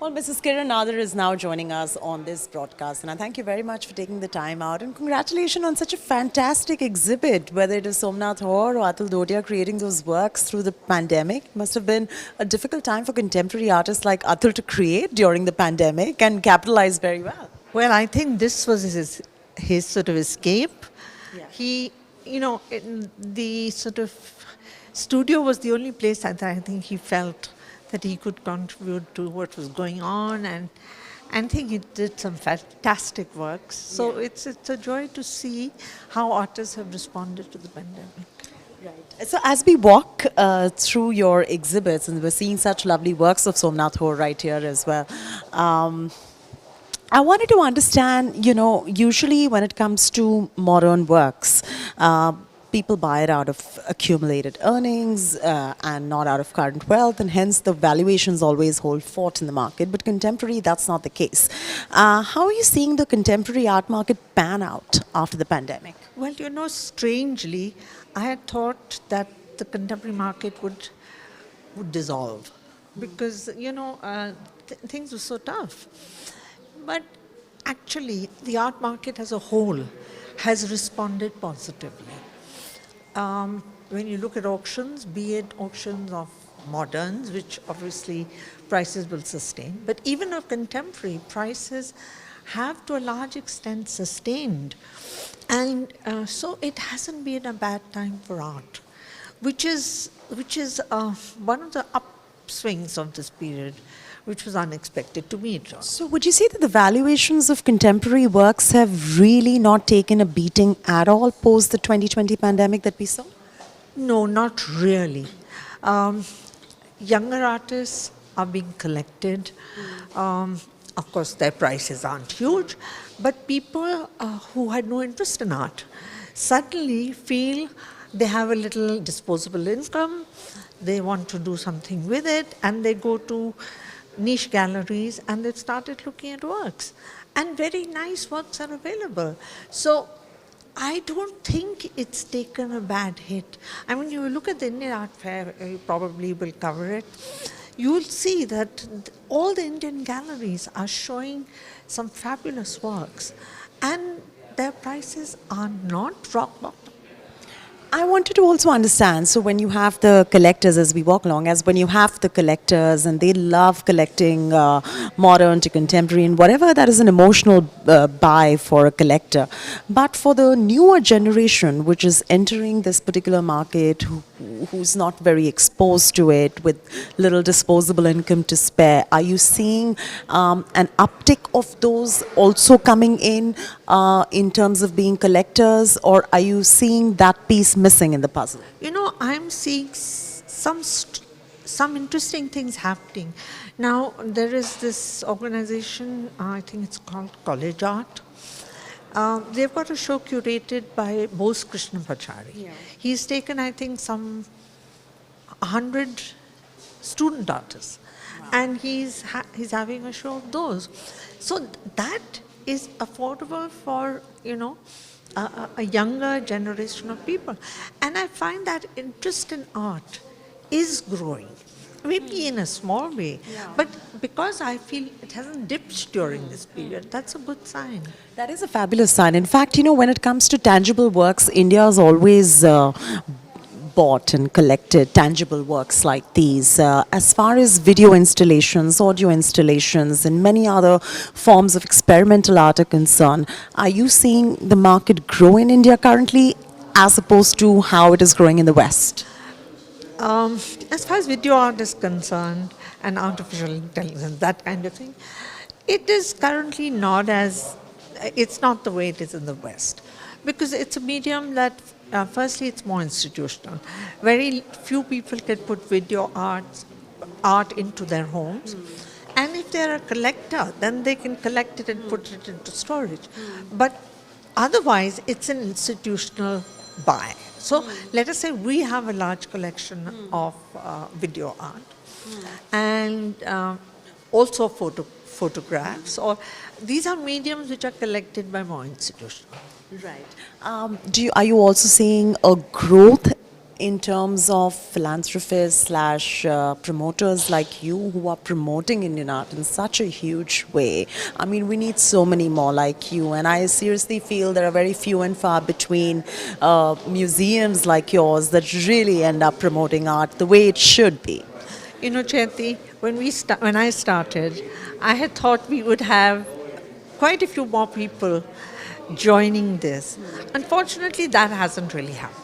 Well, Mrs. Kiran Nadar is now joining us on this broadcast, and I thank you very much for taking the time out. And congratulations on such a fantastic exhibit, whether it is Somnath Hor or Atul Dodia creating those works through the pandemic. It must have been a difficult time for contemporary artists like Atul to create during the pandemic and capitalize very well. Well, I think this was his sort of escape. Yeah. The sort of studio was the only place that I think he felt that he could contribute to what was going on, and I think he did some fantastic works. So it's a joy to see how artists have responded to the pandemic. Right. So as we walk through your exhibits, and we're seeing such lovely works of Somnath Hor right here as well, I wanted to understand, usually when it comes to modern works, people buy it out of accumulated earnings and not out of current wealth, and hence the valuations always hold fort in the market. But contemporary, that's not the case. How are you seeing the contemporary art market pan out after the pandemic? Well, strangely, I had thought that the contemporary market would dissolve because, things were so tough. But actually, the art market as a whole has responded positively. When you look at auctions, be it auctions of moderns, which obviously prices will sustain, but even of contemporary, prices have to a large extent sustained. And so it hasn't been a bad time for art, which is one of the upswings of this period, which was unexpected to me. So would you say that the valuations of contemporary works have really not taken a beating at all post the 2020 pandemic that we saw? No, not really. Younger artists are being collected. Of course, their prices aren't huge, but people who had no interest in art suddenly feel they have a little disposable income, they want to do something with it, and they go to niche galleries and they've started looking at works. And very nice works are available. So I don't think it's taken a bad hit. I mean, you look at the Indian Art Fair, you probably will cover it, you'll see that all the Indian galleries are showing some fabulous works and their prices are not rock bottom. I wanted to also understand, so when you have the collectors as we walk along, as when you have the collectors and they love collecting modern to contemporary and whatever, that is an emotional buy for a collector. But for the newer generation, which is entering this particular market, who's not very exposed to it, with little disposable income to spare, are you seeing an uptick of those also coming in terms of being collectors, or are you seeing that piece missing in the puzzle? I'm seeing some interesting things happening. Now, there is this organization, I think it's called College Art. They've got a show curated by Bose Krishna Pachari. Yeah. He's taken, I think, some 100 student artists. Wow. And he's having a show of those. So that is affordable for, a younger generation of people. And I find that interest in art is growing, maybe in a small way, but because I feel it hasn't dipped during this period, that's a good sign. That is a fabulous sign. In fact, when it comes to tangible works, India has always bought and collected tangible works like these. As far as video installations, audio installations, and many other forms of experimental art are concerned, are you seeing the market grow in India currently as opposed to how it is growing in the West? As far as video art is concerned and artificial intelligence, that kind of thing, it is currently it's not the way it is in the West. Because it's a medium that, firstly, it's more institutional. Very few people can put video art into their homes. And if they're a collector, then they can collect it and put it into storage. But otherwise, it's an institutional buy. So let us say we have a large collection of video art and also photographs. Or these are mediums which are collected by more institutional. Right. Are you also seeing a growth in terms of philanthropists slash promoters like you who are promoting Indian art in such a huge way. I mean, we need so many more like you, and I seriously feel there are very few and far between museums like yours that really end up promoting art the way it should be. You know, Chaiti, when I started, I had thought we would have quite a few more people joining this. Unfortunately, that hasn't really happened.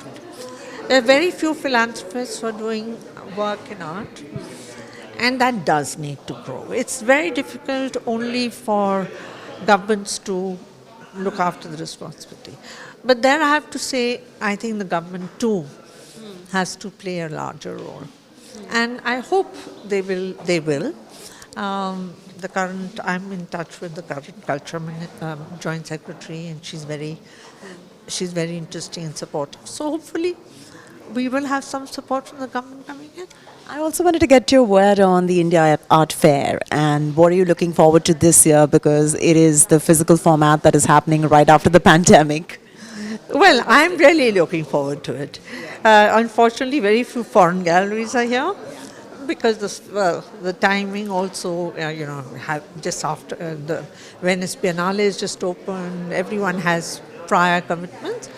There are very few philanthropists who are doing work in art, and that does need to grow. It's very difficult only for governments to look after the responsibility. But there I have to say, I think the government too has to play a larger role. And I hope they will. I'm in touch with the current culture joint secretary, and she's very interesting and supportive. So hopefully, we will have some support from the government coming in. I also wanted to get your word on the India Art Fair and what are you looking forward to this year, because it is the physical format that is happening right after the pandemic. Well, I'm really looking forward to it. Unfortunately, very few foreign galleries are here because the timing also, just after the Venice Biennale is just open, everyone has prior commitments.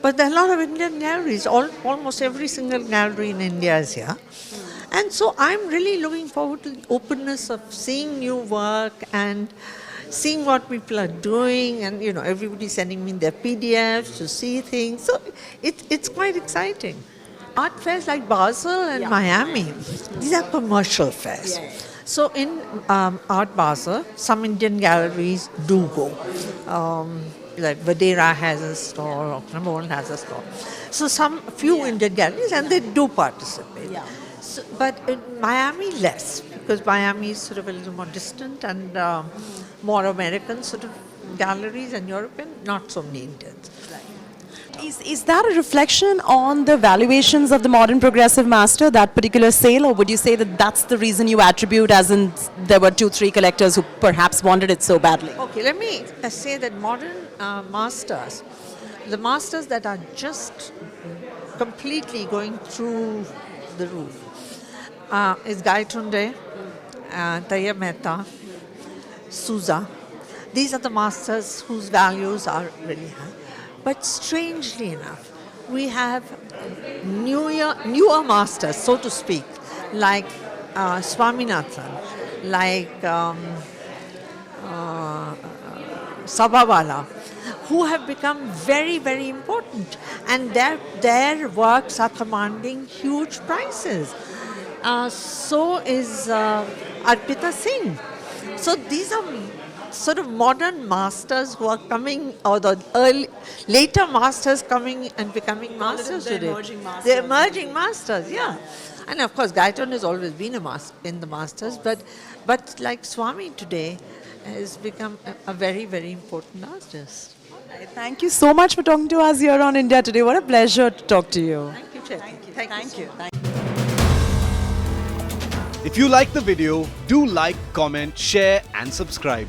But there are a lot of Indian galleries. Almost every single gallery in India is here. And so I'm really looking forward to the openness of seeing new work and seeing what people are doing, and everybody's sending me their PDFs to see things. So it's quite exciting. Art fairs like Basel and Miami, these are commercial fairs. Yeah. So in Art Basel, some Indian galleries do go. Like Vadera has a store, or Kramol has a store. So few Indian galleries, and they do participate. Yeah. So, but in Miami, less, because Miami is sort of a little more distant, and more American sort of galleries, and European, not so many Indians. Is that a reflection on the valuations of the modern progressive master, that particular sale, or would you say that that's the reason you attribute, as in there were 2-3 collectors who perhaps wanted it so badly? Okay, let me say that modern masters, the masters that are just completely going through the roof, is Gaitonde, Taya Mehta, Souza. These are the masters whose values are really high. But strangely enough, we have newer masters, so to speak, like Swaminathan, like Sabawala, who have become very, very important. And their works are commanding huge prices. So is Arpita Singh. So these are sort of modern masters who are coming, or the later masters coming and becoming masters today. They're emerging masters, yeah. And of course, Gaiton has always been in the masters, but like Swami today has become a very, very important artist. Thank you so much for talking to us here on India Today. What a pleasure to talk to you. Thank you, Chaiti. Thank you. If you like the video, do like, comment, share and subscribe.